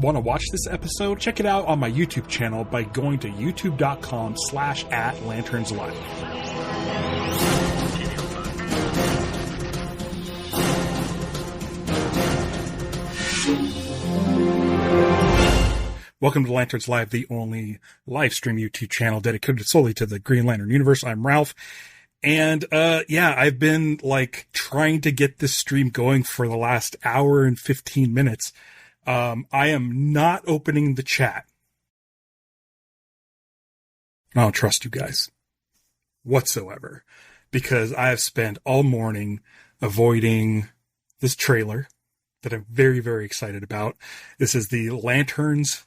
Want to watch this episode? Check it out on my YouTube channel by going to youtube.com/@lanternslive. Welcome to Lanterns Live, the only live stream YouTube channel dedicated solely to the Green Lantern universe. I'm Ralph. And, I've been trying to get this stream going for the last hour and 15 minutes. I am not opening the chat. I don't trust you guys whatsoever, because I have spent all morning avoiding this trailer that I'm very, very excited about. This is the Lanterns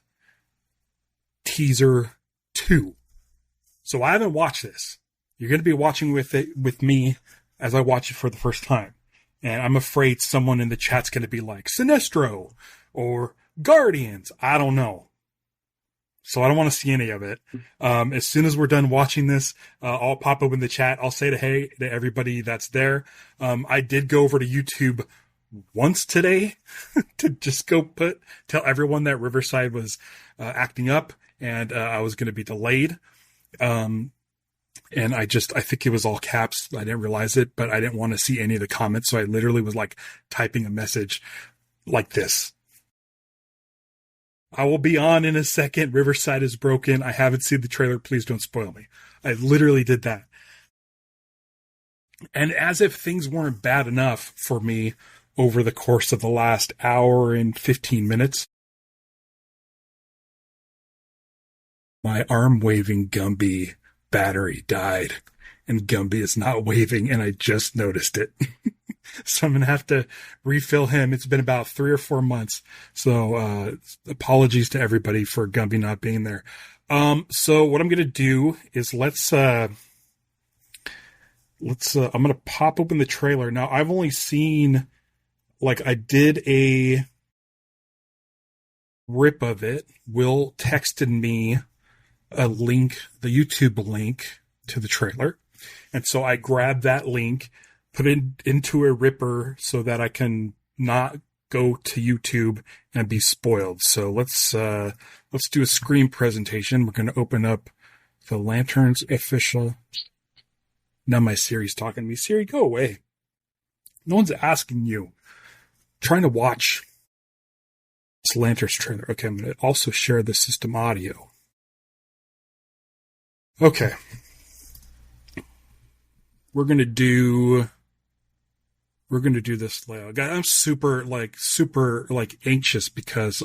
Teaser 2. So I haven't watched this. You're going to be watching with me as I watch it for the first time. And I'm afraid someone in the chat's going to be like, Sinestro or Guardians. I don't know. So I don't want to see any of it. As soon as we're done watching this, I'll pop open the chat. I'll say hey to everybody that's there. I did go over to YouTube once today to just tell everyone that Riverside was acting up and I was going to be delayed. And I think it was all caps. I didn't realize it, but I didn't want to see any of the comments. So I literally was typing a message like this. I will be on in a second. Riverside is broken. I haven't seen the trailer. Please don't spoil me. I literally did that. And as if things weren't bad enough for me over the course of the last hour and 15 minutes, my arm waving Gumby battery died, and Gumby is not waving, and I just noticed it. So I'm going to have to refill him. It's been about 3 or 4 months. So, apologies to everybody for Gumby not being there. So what I'm going to do is I'm going to pop open the trailer. Now I've only seen, I did a rip of it. Will texted me a link, the YouTube link to the trailer. And so I grabbed that link, put it into a ripper so that I can not go to YouTube and be spoiled. So let's do a screen presentation. We're going to open up the Lanterns official. Now my Siri's talking to me. Siri, go away. No one's asking you. I'm trying to watch this Lanterns trailer. Okay, I'm going to also share the system audio. Okay. We're going to do this layout. I'm super anxious because,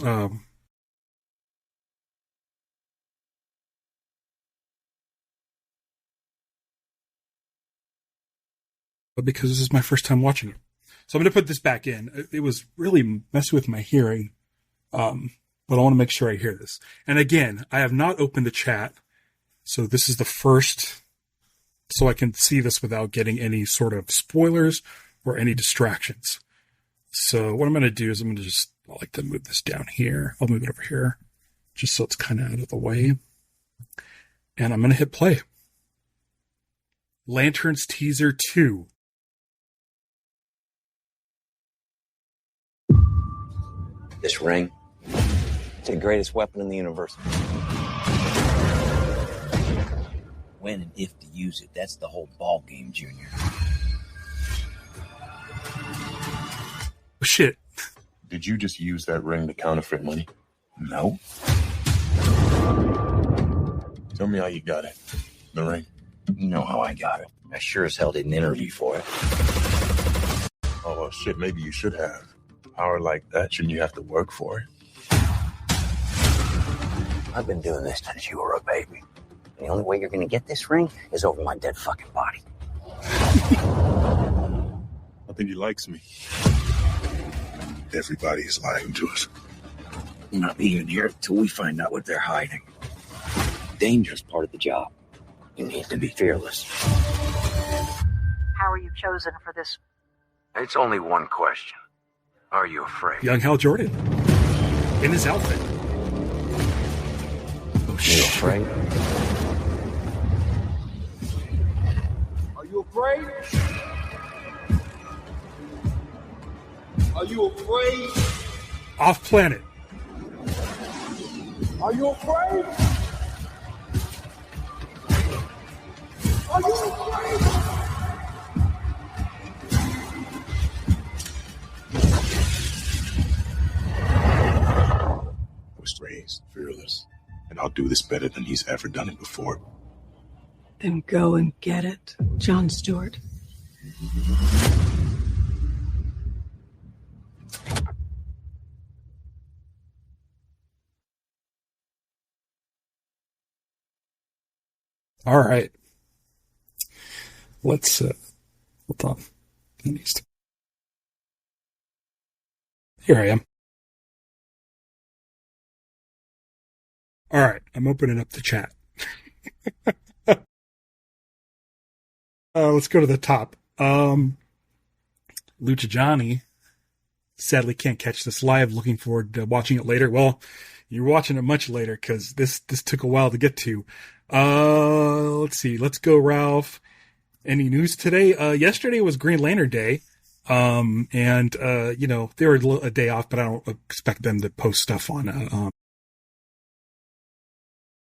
because this is my first time watching it. So I'm going to put this back in. It was really messing with my hearing. But I want to make sure I hear this. And again, I have not opened the chat. So this is the first, so I can see this without getting any sort of spoilers or any distractions. So what I'm going to do is I like to move this down here. I'll move it over here just so it's kind of out of the way. And I'm going to hit play. Lanterns Teaser 2. This ring, it's the greatest weapon in the universe. When and if to use it, that's the whole ball game, Junior. Oh, shit. Did you just use that ring to counterfeit money? No. Tell me how you got it. The ring. You know how I got it. I sure as hell didn't interview for it. Oh, well, shit, maybe you should have. Power like that, shouldn't you have to work for it? I've been doing this since you were a baby. The only way you're going to get this ring is over my dead fucking body. I think he likes me. Everybody is lying to us. I'm not leaving here until we find out what they're hiding. Dangerous part of the job. You need to be fearless. How are you chosen for this? It's only one question. Are you afraid? Young Hal Jordan. In his outfit. Oh, shit. You afraid? Are you afraid? Are you afraid? Off planet. Are you afraid? Are you afraid? Was raised fearless, and I'll do this better than he's ever done it before. Then go and get it, John Stewart. All right. Let's, hold on. Here I am. All right. I'm opening up the chat. Let's go to the top. Lucha Johnny sadly can't catch this live. Looking forward to watching it later. Well, you're watching it much later because this took a while to get to. Let's see. Let's go, Ralph. Any news today? Yesterday was Green Lantern Day. And they were a day off, but I don't expect them to post stuff on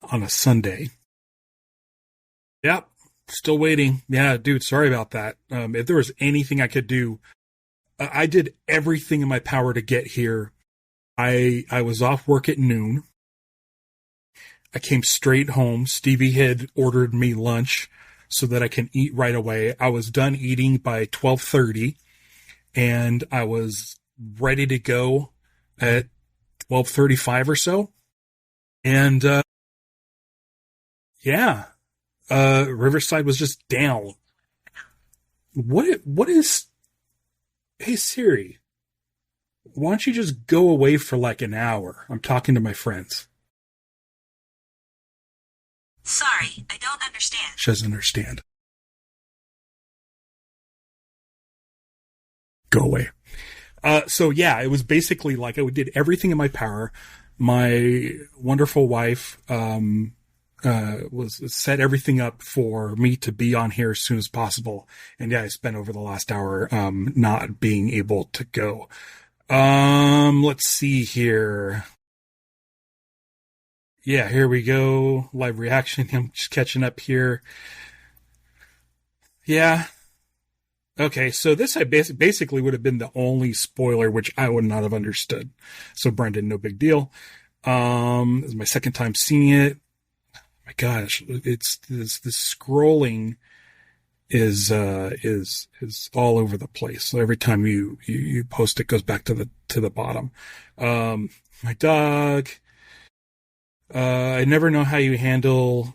a Sunday. Yep. Still waiting. Yeah, dude, sorry about that. If there was anything I could do, I did everything in my power to get here. I was off work at noon. I came straight home. Stevie had ordered me lunch so that I can eat right away. I was done eating by 12:30, and I was ready to go at 12:35 or so. And Riverside was just down. What is... Hey Siri, why don't you just go away for like an hour? I'm talking to my friends. Sorry, I don't understand. She doesn't understand. Go away. It was basically like I did everything in my power. My wonderful wife was set everything up for me to be on here as soon as possible. And I spent over the last hour not being able to go. Let's see here. Yeah, here we go. Live reaction. I'm just catching up here. Yeah. Okay, so this I basically would have been the only spoiler which I would not have understood. So Brendan, no big deal. This is my second time seeing it. My gosh, it's this scrolling is all over the place. So every time you post it goes back to the bottom. My dog. I never know how you handle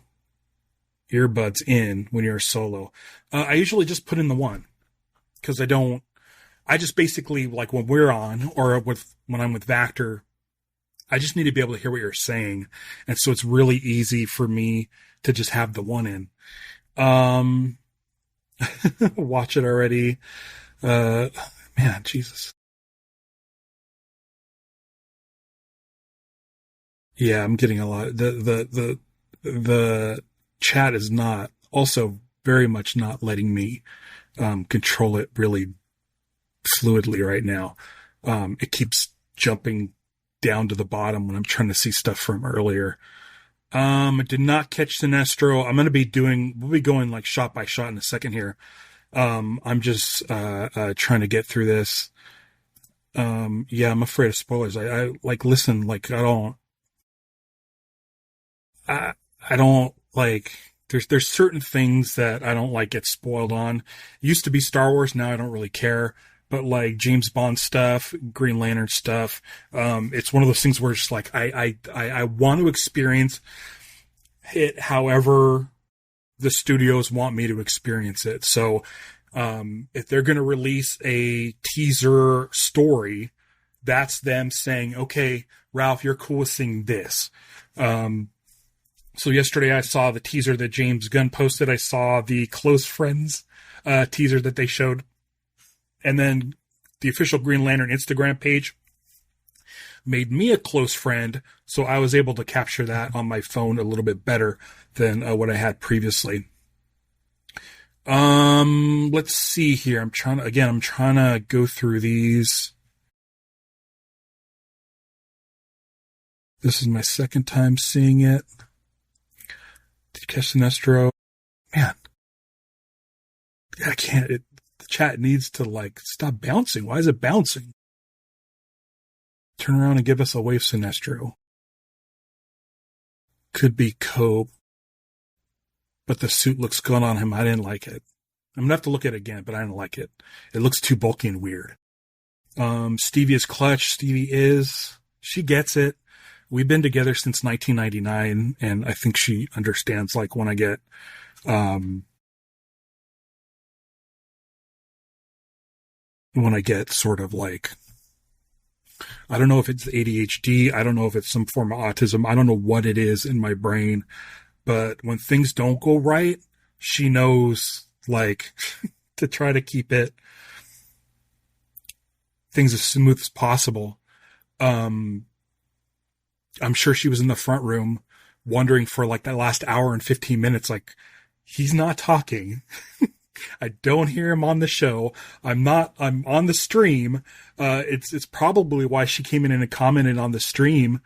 earbuds in when you're solo. I usually just put in the one because I just basically, like when we're on or when I'm with Vactor, I just need to be able to hear what you're saying. And so it's really easy for me to just have the one in. Watch it already. Man, Jesus. Yeah, I'm getting a lot. The chat is not also very much not letting me control it really fluidly right now. It keeps jumping down to the bottom when I'm trying to see stuff from earlier. I did not catch Sinestro. We'll be going like shot by shot in a second here. I'm just trying to get through this. I'm afraid of spoilers. I listen, I don't like, there's certain things that I don't like get spoiled on. It used to be Star Wars. Now I don't really care, but like James Bond stuff, Green Lantern stuff. It's one of those things where it's just like, I want to experience it however the studios want me to experience it. So, if they're going to release a teaser story, that's them saying, okay, Ralph, you're cool with seeing this. So yesterday I saw the teaser that James Gunn posted. I saw the Close Friends teaser that they showed. And then the official Green Lantern Instagram page made me a close friend, so I was able to capture that on my phone a little bit better than what I had previously. Let's see here. I'm trying to go through these. This is my second time seeing it. Did you catch Sinestro? Man. I can't. The chat needs to, like, stop bouncing. Why is it bouncing? Turn around and give us a wave, Sinestro. Could be Cope. But the suit looks good on him. I didn't like it. I'm going to have to look at it again, but I didn't like it. It looks too bulky and weird. Stevie is clutch. Stevie is. She gets it. We've been together since 1999, and I think she understands, like, when I get, sort of like, I don't know if it's ADHD. I don't know if it's some form of autism. I don't know what it is in my brain, but when things don't go right, she knows, like, to try to keep things as smooth as possible. I'm sure she was in the front room wondering for like that last hour and 15 minutes, like, he's not talking. I don't hear him on the show. I'm on the stream. It's probably why she came in and commented on the stream,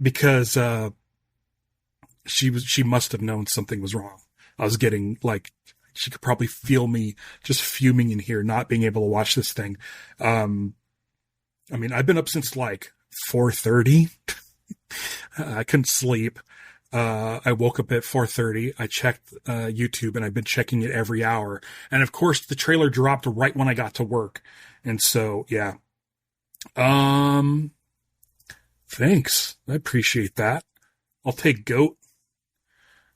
because, she must have known something was wrong. I was getting, like, she could probably feel me just fuming in here, not being able to watch this thing. I mean, I've been up since like 4:30. I couldn't sleep. I woke up at 4:30. I checked YouTube, and I've been checking it every hour. And of course, the trailer dropped right when I got to work. And so, yeah. Thanks. I appreciate that. I'll take GOAT.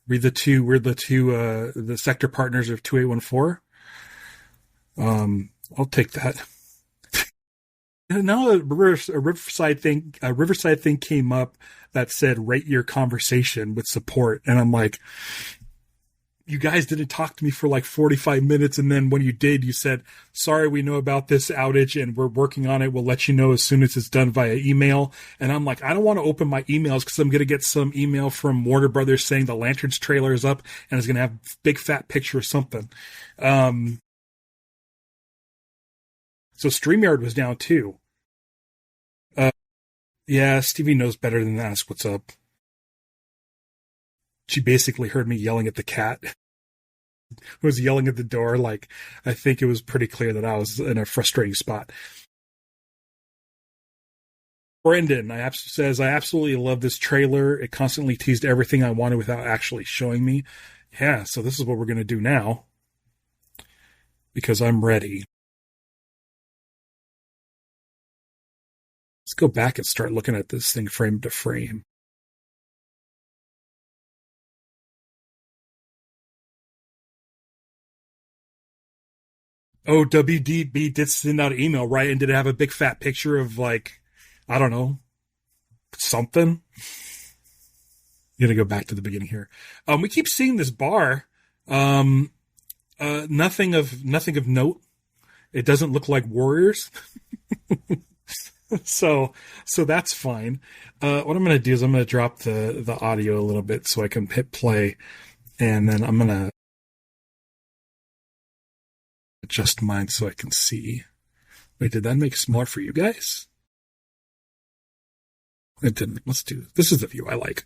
We're the sector partners of 2814. I'll take that. Now a Riverside thing came up that said, rate your conversation with support. And I'm like, you guys didn't talk to me for like 45 minutes. And then when you did, you said, sorry, we know about this outage and we're working on it. We'll let you know as soon as it's done via email. And I'm like, I don't want to open my emails because I'm going to get some email from Warner Brothers saying the Lanterns trailer is up and it's going to have a big fat picture or something. So StreamYard was down too. Yeah, Stevie knows better than that. What's up? She basically heard me yelling at the cat. Was yelling at the door. Like, I think it was pretty clear that I was in a frustrating spot. Brendan says, I absolutely love this trailer. It constantly teased everything I wanted without actually showing me. Yeah, so this is what we're going to do now. Because I'm ready. Let's go back and start looking at this thing frame to frame. Oh, WDB did send out an email, right? And did it have a big fat picture of, like, I don't know, something? I'm going to go back to the beginning here. We keep seeing this bar. Nothing of note. It doesn't look like Warriors. So that's fine. What I'm going to do is I'm going to drop the audio a little bit so I can hit play, and then I'm going to adjust mine so I can see. Wait, did that make it smaller for you guys? It didn't. Let's do this. This is the view I like.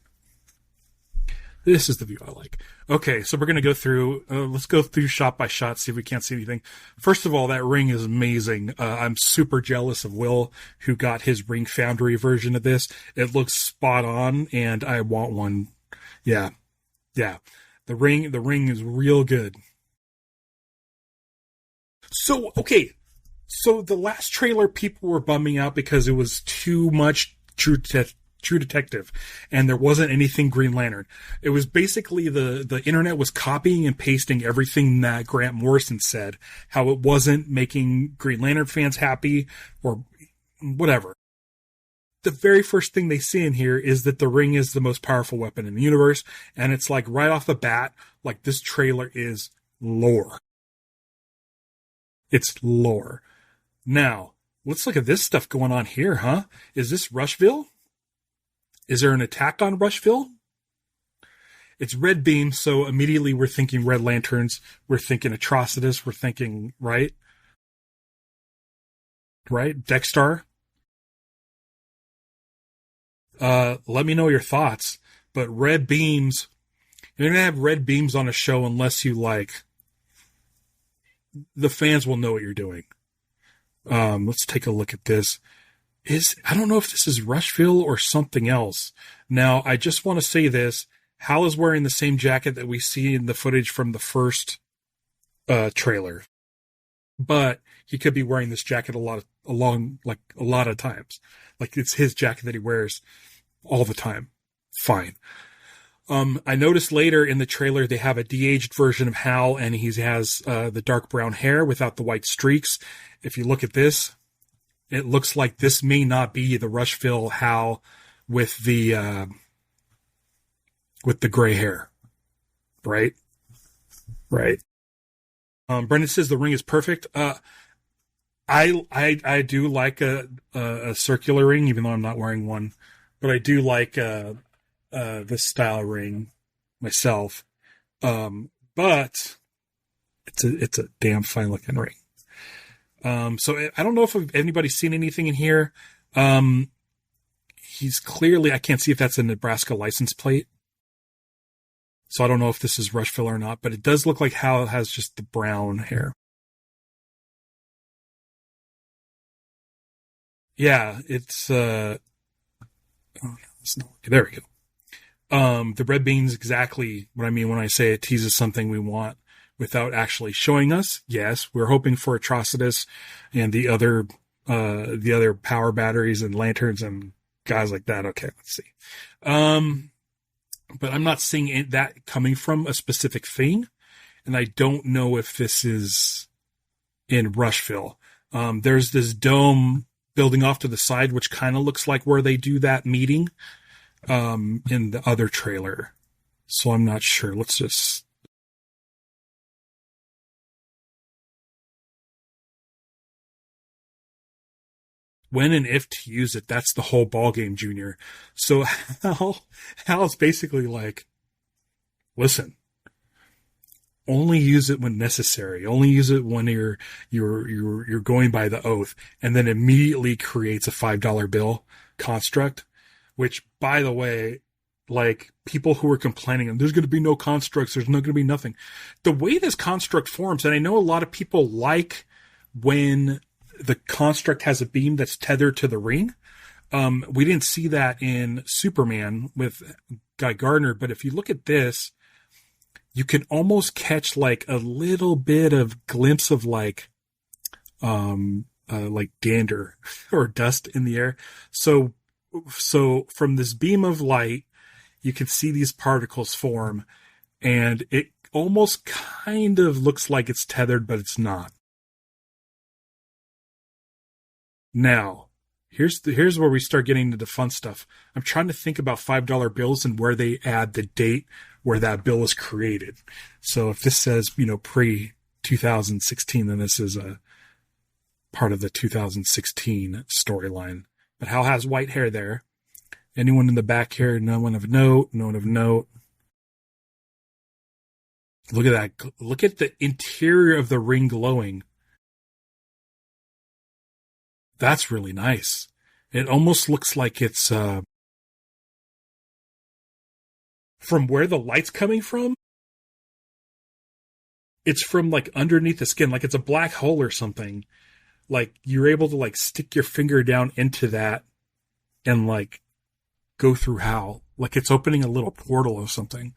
This is the view I like. Okay, so we're going to go through, let's go through shot by shot, see if we can't see anything. First of all, that ring is amazing. I'm super jealous of Will, who got his Ring Foundry version of this. It looks spot on, and I want one. Yeah. The ring is real good. So, okay. So the last trailer, people were bumming out because it was too much True Detective, and there wasn't anything Green Lantern. It was basically the internet was copying and pasting everything that Grant Morrison said, how it wasn't making Green Lantern fans happy or whatever. The very first thing they see in here is that the ring is the most powerful weapon in the universe, and it's like right off the bat, like this trailer is lore. It's lore. Now, let's look at this stuff going on here, huh? Is this Rushville? Is there an attack on Rushville? It's Red Beam, so immediately we're thinking Red Lanterns, we're thinking Atrocitus, we're thinking, right? Right? Dexter? Let me know your thoughts. But red beams, you're going to have red beams on a show unless you like, the fans will know what you're doing. Let's take a look at this. I don't know if this is Rushville or something else. Now, I just want to say this. Hal is wearing the same jacket that we see in the footage from the first trailer. But he could be wearing this jacket a lot of times. Like it's his jacket that he wears all the time. Fine. I noticed later in the trailer they have a de-aged version of Hal, and he has the dark brown hair without the white streaks. If you look at this, it looks like this may not be the Rushville Hal with the gray hair, right? Right. Brendan says the ring is perfect. I do like a circular ring, even though I'm not wearing one, but I do like this style ring myself. But it's a damn fine looking ring. So I don't know if anybody's seen anything in here. He's clearly, I can't see if that's a Nebraska license plate. So I don't know if this is Rushville or not, but it does look like Hal has just the brown hair. Yeah, it's there we go. The red bean's exactly what I mean when I say it teases something we want without actually showing us. Yes, we're hoping for Atrocitus and the other power batteries and lanterns and guys like that. Okay, let's see. But I'm not seeing that coming from a specific thing, and I don't know if this is in Rushville. There's this dome building off to the side, which kind of looks like where they do that meeting in the other trailer. So I'm not sure. Let's just... When and if to use it, that's the whole ballgame, Junior. So Hal's basically like, listen, only use it when necessary. Only use it when you're going by the oath, and then immediately creates a $5 bill construct, which, by the way, like people who were complaining, there's going to be no constructs, there's not going to be nothing. The way this construct forms, and I know a lot of people like when the construct has a beam that's tethered to the ring. We didn't see that in Superman with Guy Gardner, but if you look at this, you can almost catch like a little bit of glimpse of like dander or dust in the air. So from this beam of light, you can see these particles form, and it almost kind of looks like it's tethered, but it's not. Now, here's where we start getting into the fun stuff. I'm trying to think about $5 bills and where they add the date where that bill was created. So if this says, pre-2016, then this is a part of the 2016 storyline. But Hal has white hair there. Anyone in the back here? No one of note. Look at that. Look at the interior of the ring glowing. That's really nice. It almost looks like it's from where the light's coming from. It's from like underneath the skin, like it's a black hole or something. Like you're able to like stick your finger down into that and like go through Hal. Like it's opening a little portal or something.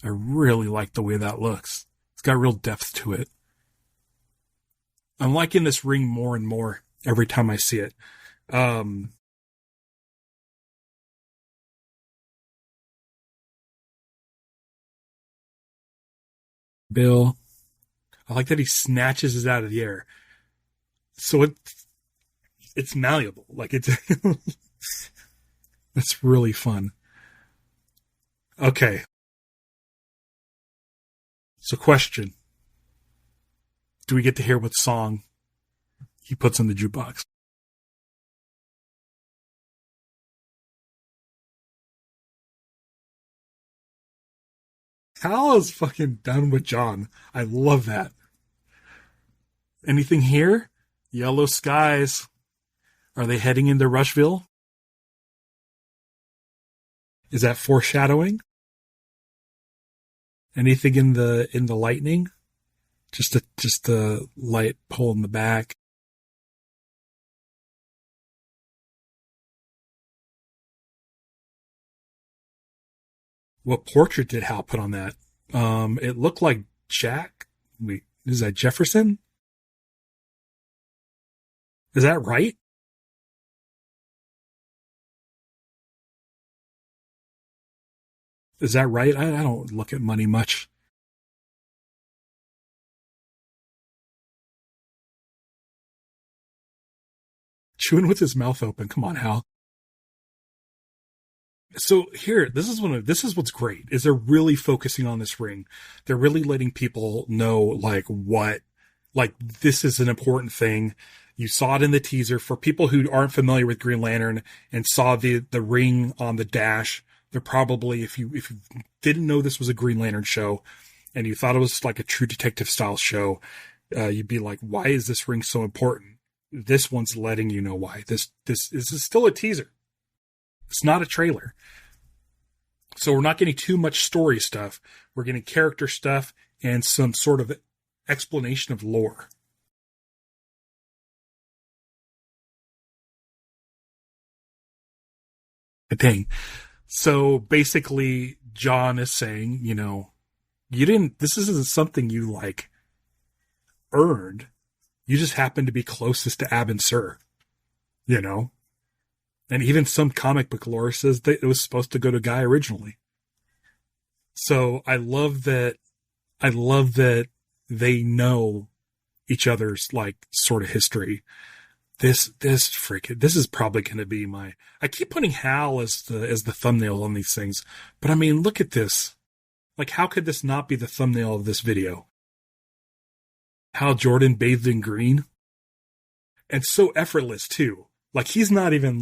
I really like the way that looks. It's got real depth to it. I'm liking this ring more and more every time I see it. Bill, I like that he snatches it out of the air. So it's malleable. Like it's it's really fun. Okay. So question. Do we get to hear what song he puts in the jukebox? Hal is fucking done with John. I love that. Anything here? Yellow skies. Are they heading into Rushville? Is that foreshadowing? Anything in the lightning? Just a light pole in the back. What portrait did Hal put on that? It looked like Jack. Wait, is that Jefferson? Is that right? Is that right? I don't look at money much. Chewing with his mouth open. Come on, Hal. So here, this is what's great, is they're really focusing on this ring. They're really letting people know, like this is an important thing. You saw it in the teaser. For people who aren't familiar with Green Lantern and saw the ring on the dash, they're probably, if you didn't know this was a Green Lantern show and you thought it was like a True Detective style show, you'd be like, why is this ring so important? This one's letting you know why. This is still a teaser. It's not a trailer. So we're not getting too much story stuff. We're getting character stuff and some sort of explanation of lore. Dang. So basically, John is saying, this isn't something you like earned. You just happen to be closest to Ab and Sur, And even some comic book lore says that it was supposed to go to Guy originally. So I love that they know each other's like sort of history. This is probably going to be I keep putting Hal as the thumbnail on these things, but I mean, look at this. Like, how could this not be the thumbnail of this video? Hal Jordan bathed in green. And so effortless too. Like, he didn't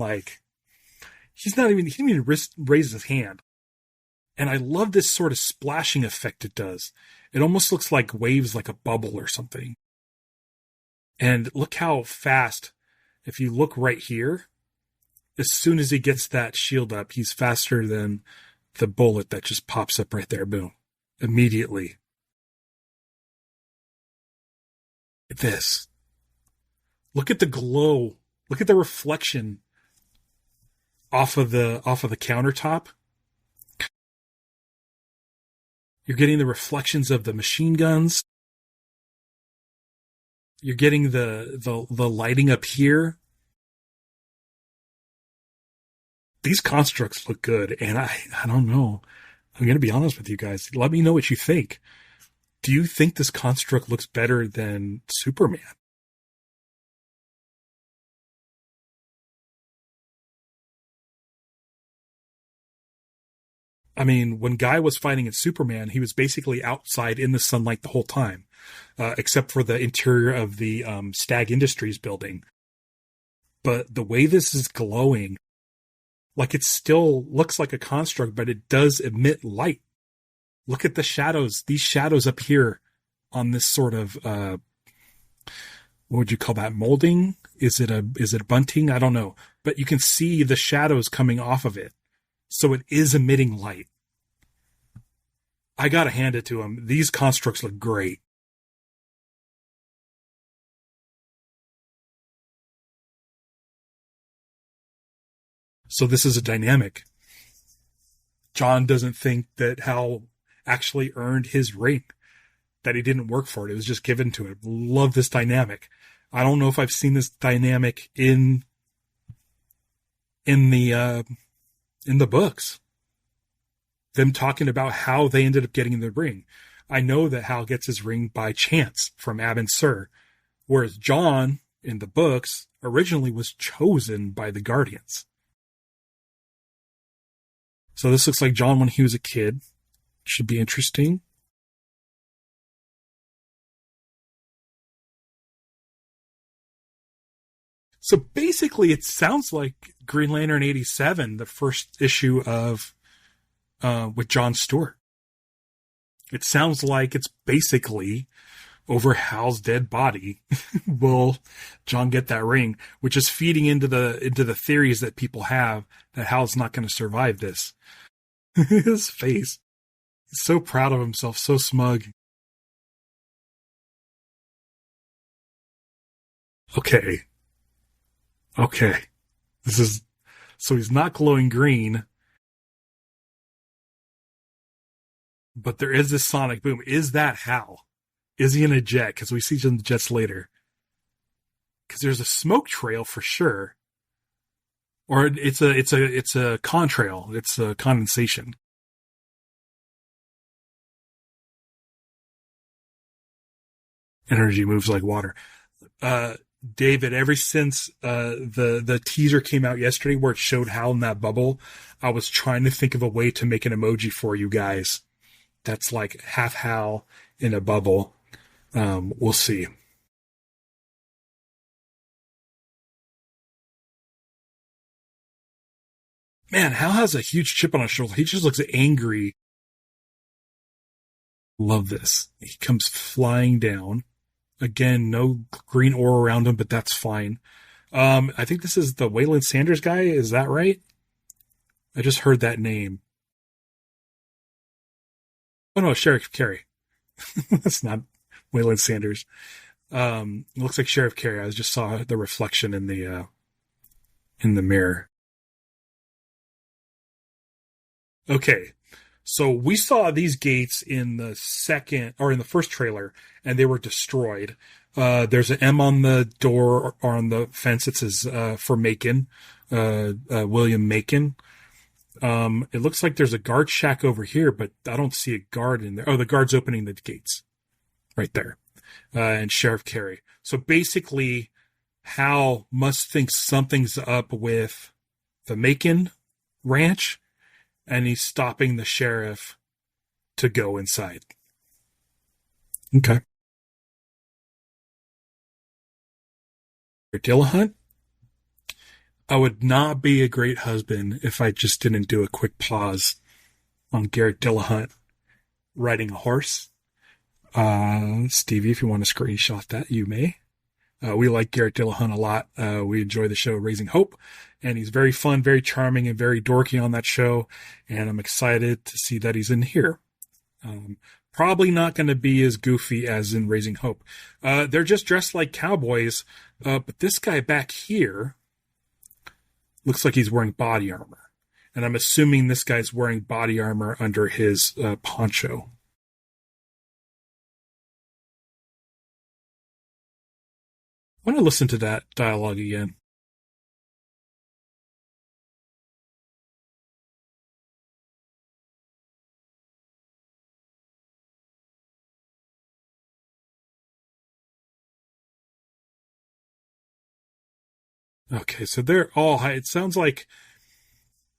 even raise his hand. And I love this sort of splashing effect it does. It almost looks like waves, like a bubble or something. And look how fast, if you look right here, as soon as he gets that shield up, he's faster than the bullet that just pops up right there. Boom. Immediately. This. Look at the glow. Look at the reflection off of the countertop. You're getting the reflections of the machine guns. You're getting the lighting up here. These constructs look good, and I don't know. I'm going to be honest with you guys. Let me know what you think. Do you think this construct looks better than Superman? I mean, when Guy was fighting in Superman, he was basically outside in the sunlight the whole time, except for the interior of the Stag Industries building. But the way this is glowing, like it still looks like a construct, but it does emit light. Look at the shadows, these shadows up here on this sort of, what would you call that, molding? Is it bunting? I don't know. But you can see the shadows coming off of it. So it is emitting light. I gotta hand it to him. These constructs look great. So this is a dynamic. John doesn't think that Hal actually earned his ring, that he didn't work for it. It was just given to him. Love this dynamic. I don't know if I've seen this dynamic in the books. Them talking about how they ended up getting the ring. I know that Hal gets his ring by chance from Ab and Sur, whereas John in the books originally was chosen by the Guardians. So this looks like John when he was a kid. Should be interesting. So basically, it sounds like Green Lantern 87, the first issue of with Jon Stewart. It sounds like it's basically over Hal's dead body will John get that ring, which is feeding into the theories that people have that Hal's not going to survive this. His face. He's so proud of himself, so smug. Okay. Okay. This is, so he's not glowing green, but there is this sonic boom. Is that Hal? Is he in a jet? Because we see the jets later. Because there's a smoke trail for sure. Or it's a contrail. It's a condensation. Energy moves like water. David, ever since the teaser came out yesterday where it showed Hal in that bubble, I was trying to think of a way to make an emoji for you guys. That's like half Hal in a bubble. We'll see. Man, Hal has a huge chip on his shoulder. He just looks angry. Love this. He comes flying down. Again, no green ore around him, but that's fine. I think this is the Waylon Sanders guy. Is that right? I just heard that name. Oh no, Sheriff Carey. That's not Waylon Sanders. It looks like Sheriff Carey. I just saw the reflection in the mirror. Okay. So we saw these gates in the first trailer, and they were destroyed. There's an M on the door or on the fence. It says for Macon, William Macon. It looks like there's a guard shack over here, but I don't see a guard in there. Oh, the guard's opening the gates right there. And Sheriff Carey. So basically, Hal must think something's up with the Macon ranch, and he's stopping the sheriff to go inside. Okay. Dillahunt? I would not be a great husband if I just didn't do a quick pause on Garrett Dillahunt riding a horse. Stevie, if you want to screenshot that, you may. We like Garrett Dillahunt a lot. We enjoy the show Raising Hope, and he's very fun, very charming, and very dorky on that show, and I'm excited to see that he's in here. Probably not going to be as goofy as in Raising Hope. They're just dressed like cowboys, but this guy back here looks like he's wearing body armor, and I'm assuming this guy's wearing body armor under his poncho. I want to listen to that dialogue again. Okay, so they're all high. It sounds like,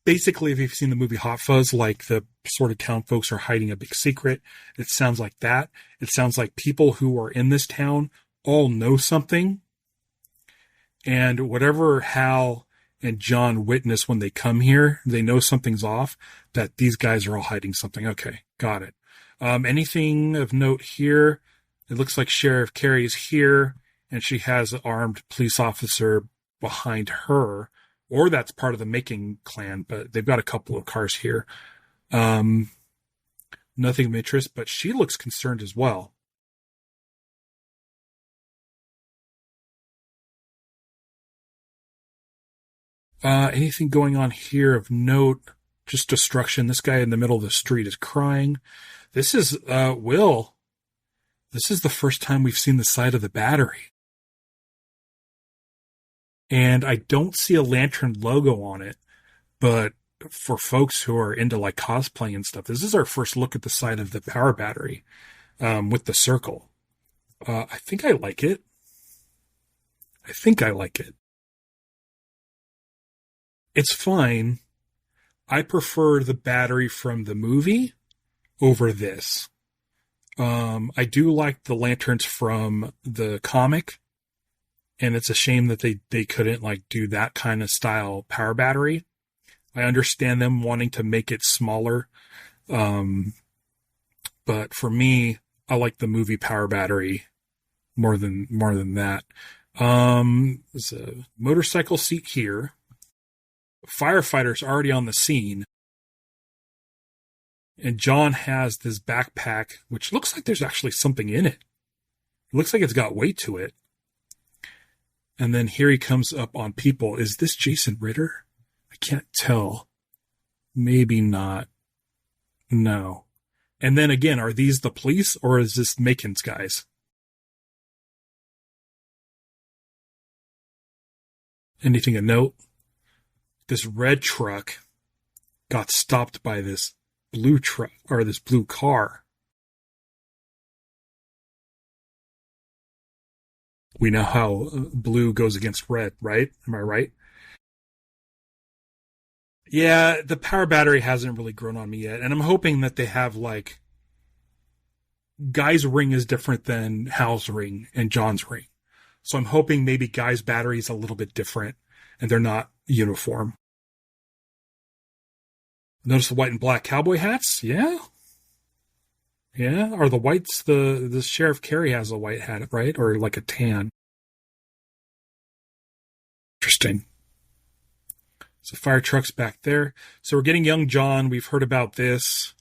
basically, if you've seen the movie Hot Fuzz, like the sort of town folks are hiding a big secret. It sounds like that. It sounds like people who are in this town all know something. And whatever Hal and John witness when they come here, they know something's off, that these guys are all hiding something. Okay, got it. Anything of note here? It looks like Sheriff Carey is here, and she has an armed police officer behind her, or that's part of the Making clan, but they've got a couple of cars here. Nothing of interest, but she looks concerned as well. Anything going on here of note? Just destruction. This guy in the middle of the street is crying. This is, Will. This is the first time we've seen the side of the battery. And I don't see a Lantern logo on it, but for folks who are into like cosplay and stuff, this is our first look at the side of the power battery, with the circle. I think I like it. It's fine. I prefer the battery from the movie over this. I do like the lanterns from the comic, and it's a shame that they couldn't like do that kind of style power battery. I understand them wanting to make it smaller. But for me, I like the movie power battery more than that. There's a motorcycle seat here. Firefighter's already on the scene. And John has this backpack, which looks like there's actually something in it. It looks like it's got weight to it. And then here he comes up on people. Is this Jason Ritter? I can't tell. Maybe not. No. And then again, are these the police or is this Macon's guys? Anything of note? This red truck got stopped by this blue truck or this blue car. We know how blue goes against red, right? Am I right? Yeah, the power battery hasn't really grown on me yet. And I'm hoping that they have like Guy's ring is different than Hal's ring and John's ring. So I'm hoping maybe Guy's battery is a little bit different and they're not uniform. Notice the white and black cowboy hats? Yeah. Yeah. Are the whites the Sheriff Carey has a white hat, right? Or like a tan. Interesting. So fire truck's back there. So we're getting young John. We've heard about this.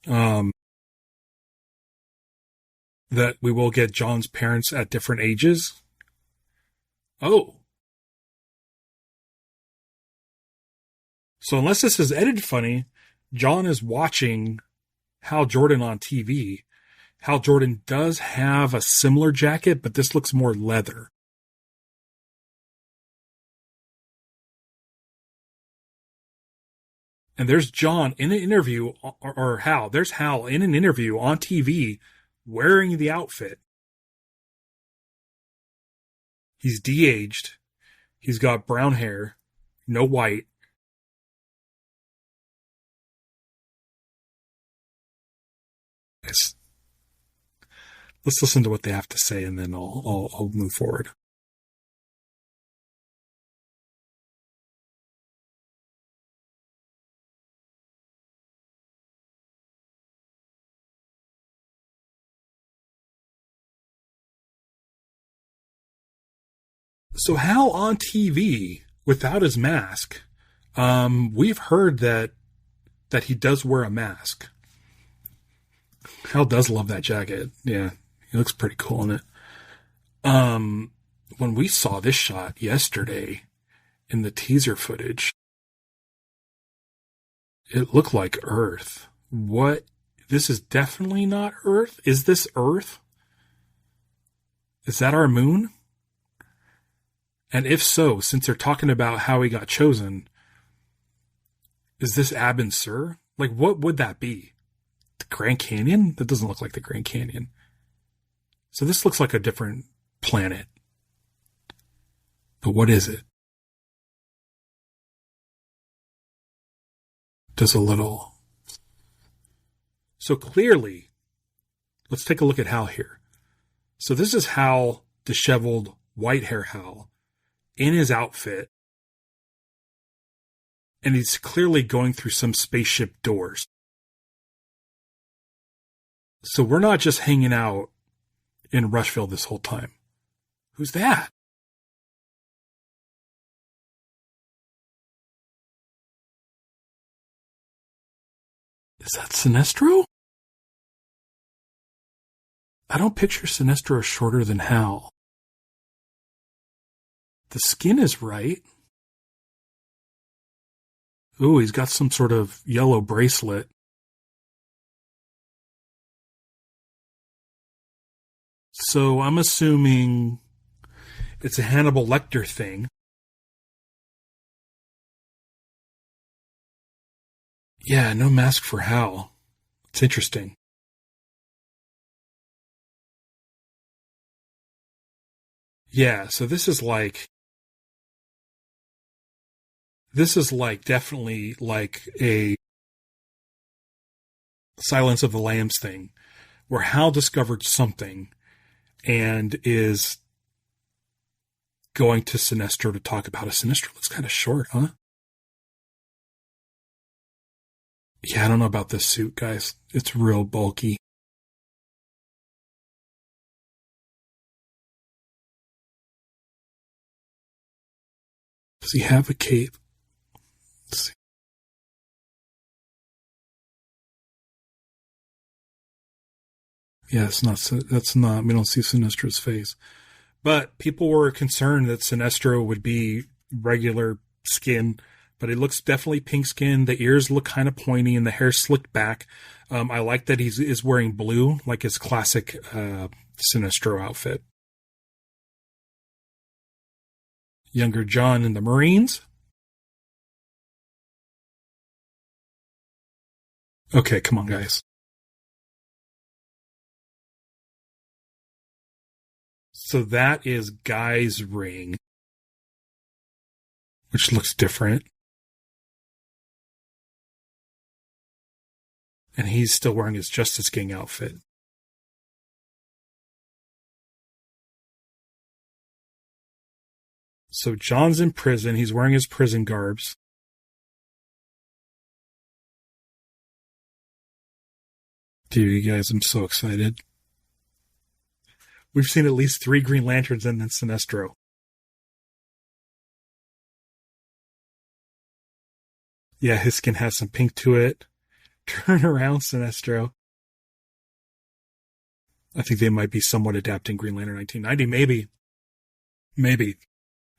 That we will get John's parents at different ages. Oh. So unless this is edited funny, John is watching Hal Jordan on TV. Hal Jordan does have a similar jacket, but this looks more leather. And there's John in an interview, or Hal. There's Hal in an interview on TV wearing the outfit. He's de-aged. He's got brown hair, no white. Let's listen to what they have to say, and then I'll move forward. So Hal on TV without his mask. We've heard that he does wear a mask. Hal does love that jacket. Yeah, he looks pretty cool in it. When we saw this shot yesterday in the teaser footage, it looked like Earth. What? This is definitely not Earth. Is this Earth? Is that our moon? And if so, since they're talking about how he got chosen, is this Abin Sur? Like, what would that be? The Grand Canyon? That doesn't look like the Grand Canyon. So this looks like a different planet. But what is it? Does a little. So clearly, let's take a look at Hal here. So this is Hal, disheveled, white hair Hal, in his outfit. And he's clearly going through some spaceship doors. So we're not just hanging out in Rushville this whole time. Who's that? Is that Sinestro? I don't picture Sinestro shorter than Hal. The skin is right. Ooh, he's got some sort of yellow bracelet. So I'm assuming it's a Hannibal Lecter thing. Yeah, no mask for Hal. It's interesting. Yeah, so this is like definitely like a Silence of the Lambs thing, where Hal discovered something and is going to Sinestro to talk about it. Sinestro looks kind of short, huh? Yeah, I don't know about this suit, guys. It's real bulky. Does he have a cape? Let's see. Yeah, that's not, we don't see Sinestro's face. But people were concerned that Sinestro would be regular skin, but it looks definitely pink skin. The ears look kind of pointy and the hair slicked back. I like that is wearing blue, like his classic Sinestro outfit. Younger John in the Marines. Okay, come on, guys. So that is Guy's ring, which looks different. And he's still wearing his Justice Gang outfit. So John's in prison. He's wearing his prison garbs. Dude, you guys, I'm so excited. We've seen at least 3 Green Lanterns and then Sinestro. Yeah, his skin has some pink to it. Turn around, Sinestro. I think they might be somewhat adapting Green Lantern 1990. Maybe.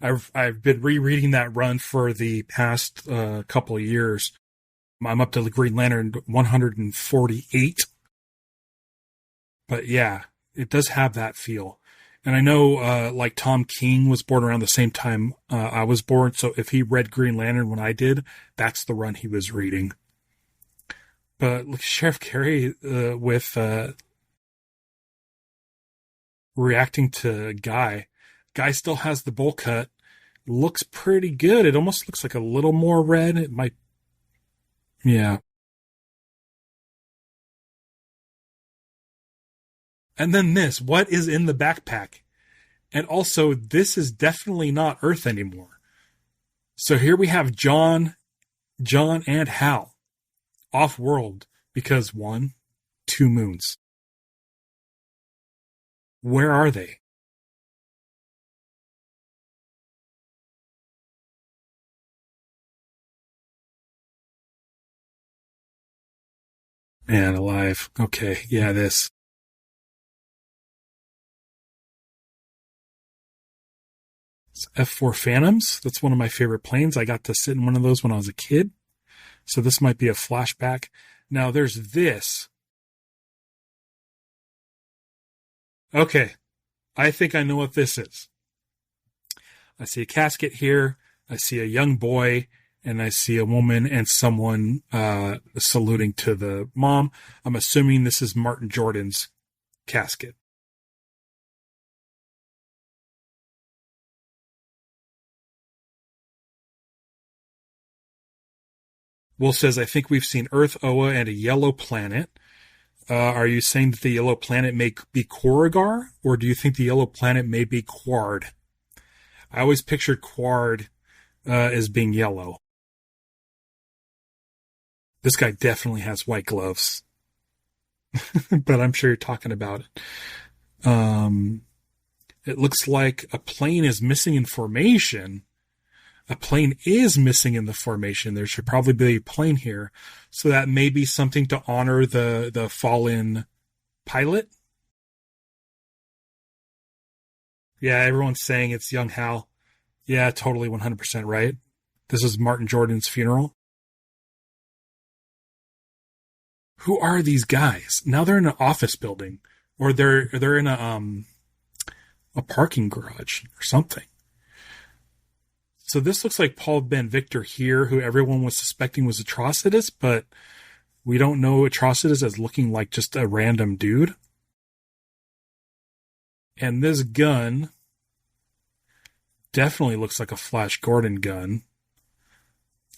I've been rereading that run for the past couple of years. I'm up to the Green Lantern 148. But yeah, it does have that feel. And I know, like Tom King was born around the same time I was born, so if he read Green Lantern when I did, that's the run he was reading. But look, Sheriff Carey with reacting to Guy. Guy still has the bowl cut. Looks pretty good. It almost looks like a little more red. It might... Yeah. And then this, what is in the backpack? And also, this is definitely not Earth anymore. So here we have John and Hal off-world because 1, 2 moons. Where are they? Man alive. Okay, yeah, this. It's F4 Phantoms. That's one of my favorite planes. I got to sit in one of those when I was a kid. So this might be a flashback. Now there's this. Okay. I think I know what this is. I see a casket here. I see a young boy. And I see a woman and someone saluting to the mom. I'm assuming this is Martin Jordan's casket. Will says, I think we've seen Earth, Oa, and a yellow planet. Are you saying that the yellow planet may be Korrigar? Or do you think the yellow planet may be Quard? I always pictured Quard as being yellow. This guy definitely has white gloves. But I'm sure you're talking about it. It looks like a plane is missing in formation. A plane is missing in the formation. There should probably be a plane here. So that may be something to honor the fallen pilot. Yeah, everyone's saying it's young Hal. Yeah, totally 100% right. This is Martin Jordan's funeral. Who are these guys? Now they're in an office building, or they're in a parking garage or something. So this looks like Paul Ben Victor here, who everyone was suspecting was Atrocitus, but we don't know Atrocitus as looking like just a random dude. And this gun definitely looks like a Flash Gordon gun.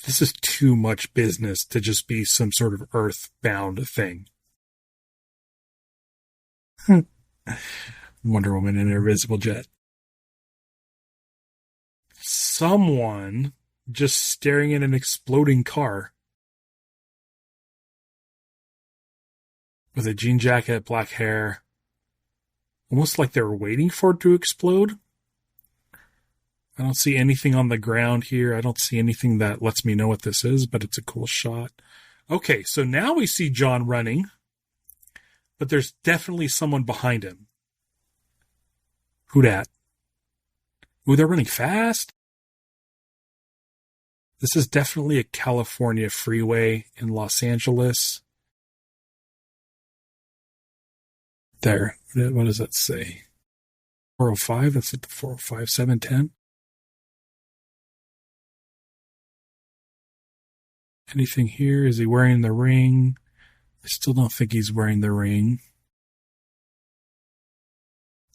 This is too much business to just be some sort of Earth-bound thing. Wonder Woman in an invisible jet. Someone just staring at an exploding car. With a jean jacket, black hair. Almost like they were waiting for it to explode. I don't see anything on the ground here. I don't see anything that lets me know what this is, but it's a cool shot. Okay, so now we see John running. but there's definitely someone behind him. Who dat? Ooh, they're running fast. This is definitely a California freeway in Los Angeles. There. What does that say? 405? That's at the 405, 710. Anything here? Is he wearing the ring? I still don't think he's wearing the ring.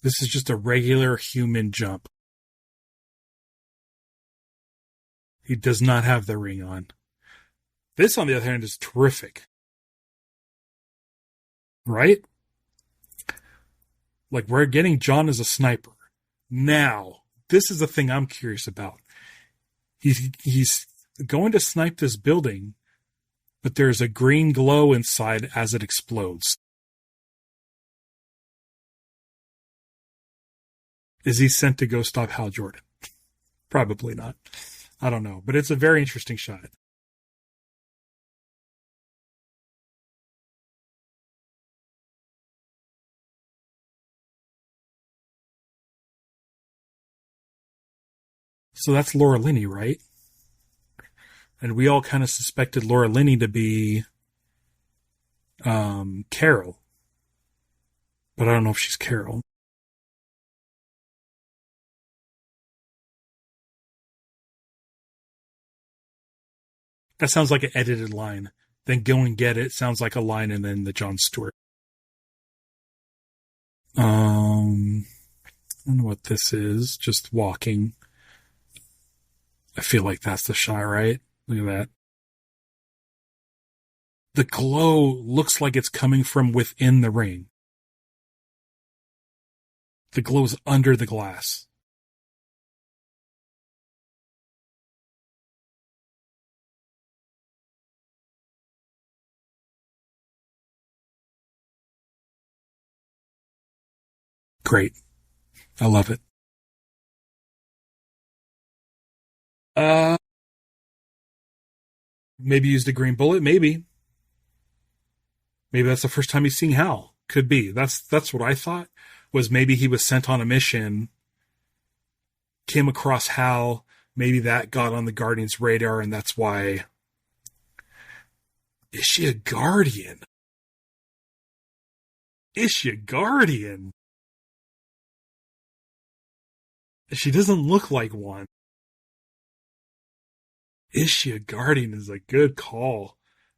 This is just a regular human jump. He does not have the ring on. This, on the other hand, is terrific. Right? Like, we're getting John as a sniper. Now, this is the thing I'm curious about. He's going to snipe this building, but there's a green glow inside as it explodes. Is he sent to go stop Hal Jordan? Probably not. I don't know, but it's a very interesting shot. So that's Laura Linney, right? And we all kind of suspected Laura Linney to be Carol. But I don't know if she's Carol. That sounds like an edited line. Then Go and Get It sounds like a line, and then the Jon Stewart. I don't know what this is. Just walking. I feel like that's the shot, right? Look at that. The glow looks like it's coming from within the ring. The glow's under the glass. Great. I love it. Maybe used a green bullet. Maybe that's the first time he's seen Hal. Could be. That's what I thought. Was maybe he was sent on a mission, came across Hal. Maybe that got on the Guardian's radar, and that's why. Is she a Guardian? Is she a Guardian? She doesn't look like one. Is she a Guardian is a good call.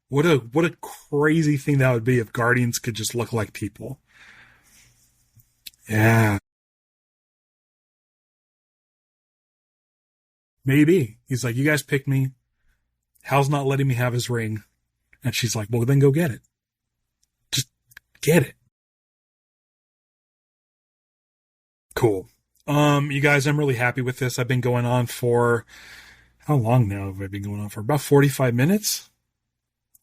What a crazy thing that would be if Guardians could just look like people. Yeah. Maybe. He's like, you guys picked me. Hal's not letting me have his ring. And she's like, well, then go get it. Just get it. Cool. You guys, I'm really happy with this. I've been going on for, how long now have I been going on for? About 45 minutes?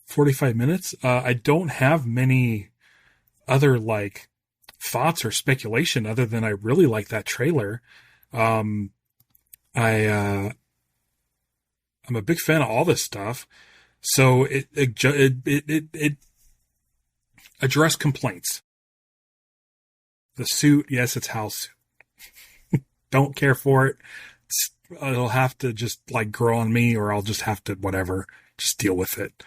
45 minutes. I don't have many other, thoughts or speculation other than I really like that trailer. I'm a big fan of all this stuff. So it addressed complaints. The suit, yes, it's Hal's suit. Don't care for it. It'll have to just grow on me, or I'll just have to just deal with it.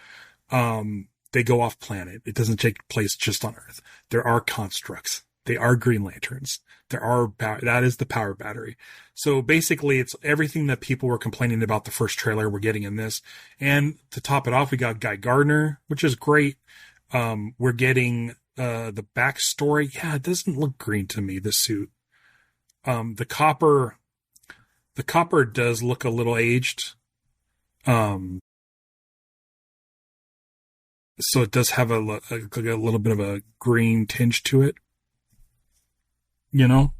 They go off planet. It doesn't take place just on Earth. There are constructs. They are Green Lanterns. That is the power battery. So basically it's everything that people were complaining about the first trailer we're getting in this. And to top it off, we got Guy Gardner, which is great. We're getting, the backstory. Yeah, it doesn't look green to me, the suit. The copper does look a little aged. So it does have a little bit of a green tinge to it. You know?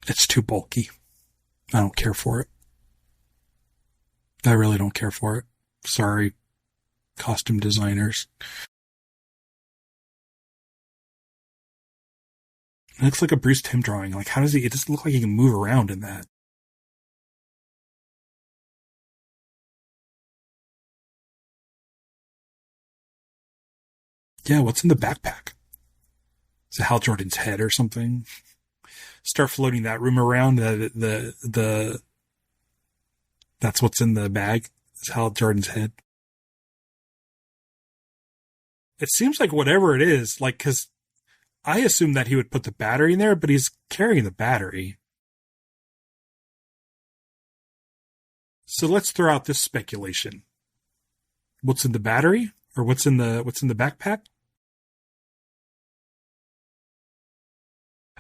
It's too bulky. I don't care for it. I really don't care for it. Sorry, costume designers. It looks like a Bruce Timm drawing. How does it doesn't look like he can move around in that. Yeah, what's in the backpack? Is it Hal Jordan's head or something? Start floating that rumor around that that's what's in the bag. Is Hal Jordan's head. It seems like whatever it is, like, because I assume that he would put the battery in there, but he's carrying the battery. So let's throw out this speculation. What's in the battery? Or what's in the backpack?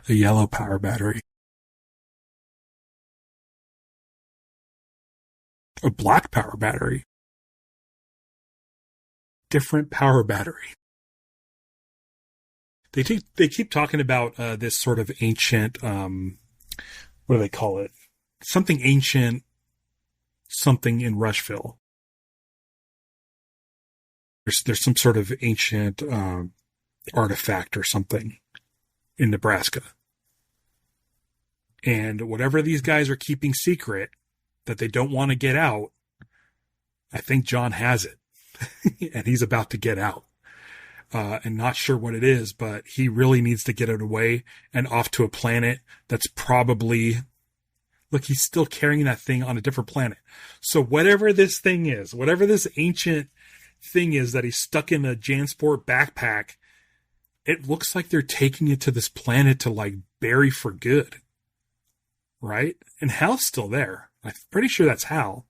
A yellow power battery. A black power battery. Different power battery. They keep talking about this sort of ancient, what do they call it? Something ancient, something in Rushville. There's some sort of ancient artifact or something in Nebraska. And whatever these guys are keeping secret that they don't want to get out, I think John has it. And he's about to get out. And not sure what it is, but he really needs to get it away and off to a planet that's probably... Look, he's still carrying that thing on a different planet. So whatever this thing is, whatever this ancient thing is that he's stuck in a JanSport backpack, it looks like they're taking it to this planet to, like, bury for good. Right? And Hal's still there. I'm pretty sure that's Hal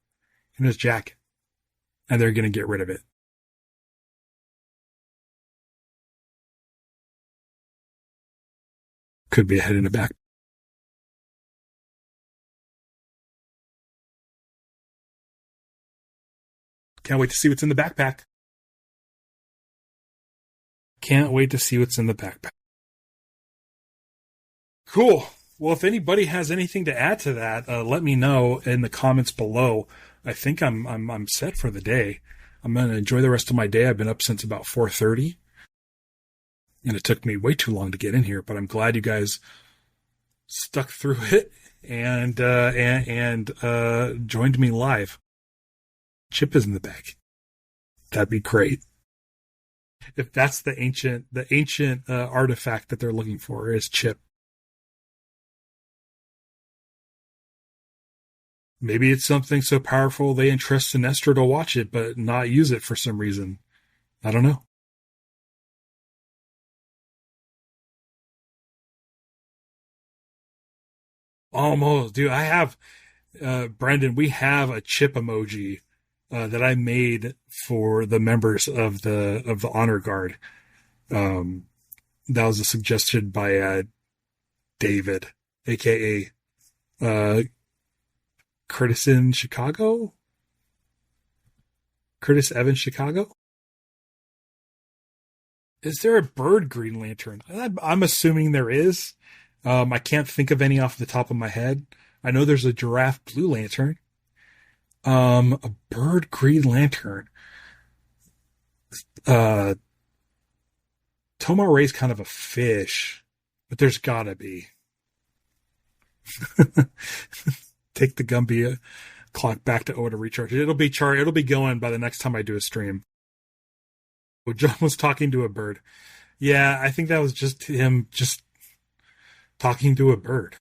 in his jacket. And they're going to get rid of it. Could be a head in the back. Can't wait to see what's in the backpack. Can't wait to see what's in the backpack. Cool. Well, if anybody has anything to add to that, let me know in the comments below. I think I'm set for the day. I'm going to enjoy the rest of my day. I've been up since about 4:30. And it took me way too long to get in here, but I'm glad you guys stuck through it and joined me live. Chip is in the bag. That'd be great. If that's the ancient artifact that they're looking for is Chip. Maybe it's something so powerful they entrust Sinestro to watch it, but not use it for some reason. I don't know. Almost, dude. I have, Brendan, we have a chip emoji that I made for the members of the honor guard. That was a suggestion by David, aka Curtis in Chicago. Curtis Evans, Chicago. Is there a bird Green Lantern? I'm assuming there is. I can't think of any off the top of my head. I know there's a giraffe Blue Lantern. A bird Green Lantern. Tomar Ray's kind of a fish, but there's gotta be. Take the Gumby clock back to O to recharge. It'll be going by the next time I do a stream. Oh, John was talking to a bird. Yeah, I think that was just him just talking to a bird.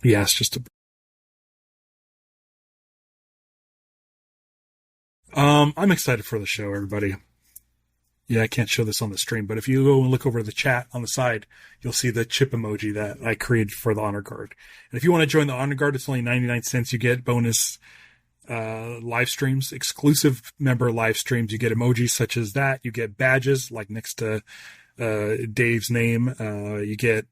Yeah, it's just a... I'm excited for the show, everybody. Yeah, I can't show this on the stream, but if you go and look over the chat on the side, you'll see the chip emoji that I created for the Honor Guard. And if you want to join the Honor Guard, it's only 99 cents. You get bonus live streams, exclusive member live streams. You get emojis such as that. You get badges like next to Dave's name. You get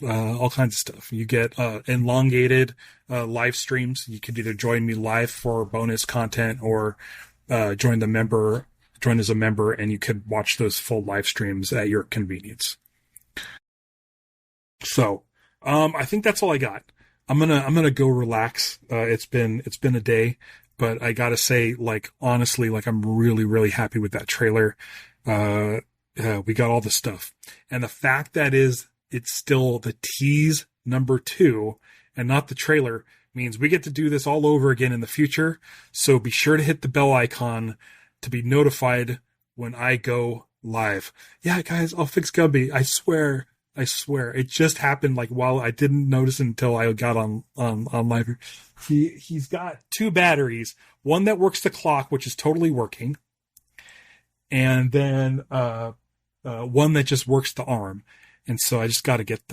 all kinds of stuff. You get elongated live streams. You could either join me live for bonus content or join as a member, and you could watch those full live streams at your convenience. So, I think that's all I got. I'm gonna go relax. It's been a day, but I gotta say, like, honestly, like, I'm really, really happy with that trailer. We got all the stuff, and the fact that it's still the tease number 2, and not the trailer means we get to do this all over again in the future. So be sure to hit the bell icon to be notified when I go live. Yeah, guys, I'll fix Gumby. I swear. It just happened like while I didn't notice until I got on live. He's got 2 batteries, one that works the clock, which is totally working, and then one that just works the arm. And so I just got to get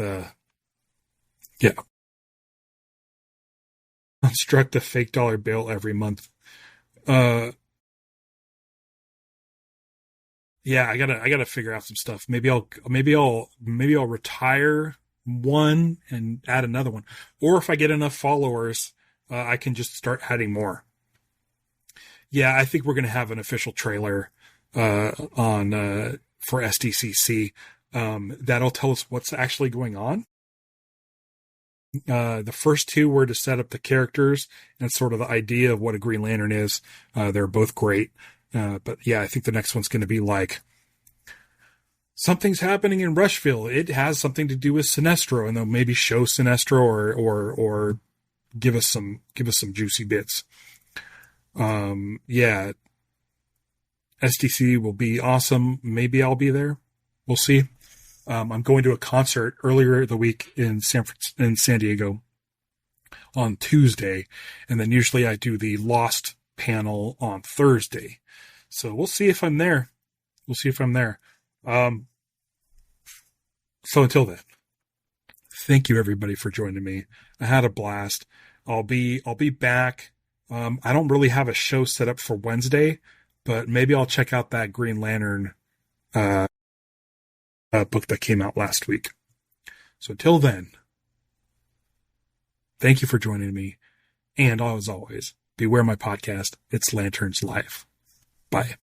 construct a fake dollar bill every month. Yeah, I gotta figure out some stuff. Maybe I'll retire one and add another one. Or if I get enough followers, I can just start adding more. Yeah, I think we're gonna have an official trailer on for SDCC. That'll tell us what's actually going on. The first 2 were to set up the characters and sort of the idea of what a Green Lantern is. They're both great. But yeah, I think the next one's going to be like something's happening in Rushville. It has something to do with Sinestro, and they'll maybe show Sinestro or give us some juicy bits. Yeah, SDC will be awesome. Maybe I'll be there. We'll see. I'm going to a concert earlier the week in San Diego on Tuesday, and then usually I do the Lost panel on Thursday. So we'll see if I'm there. So until then, thank you everybody for joining me. I had a blast. I'll be back. I don't really have a show set up for Wednesday, but maybe I'll check out that Green Lantern book that came out last week. So until then, thank you for joining me. And as always, beware my podcast. It's Lanterns Live. Bye.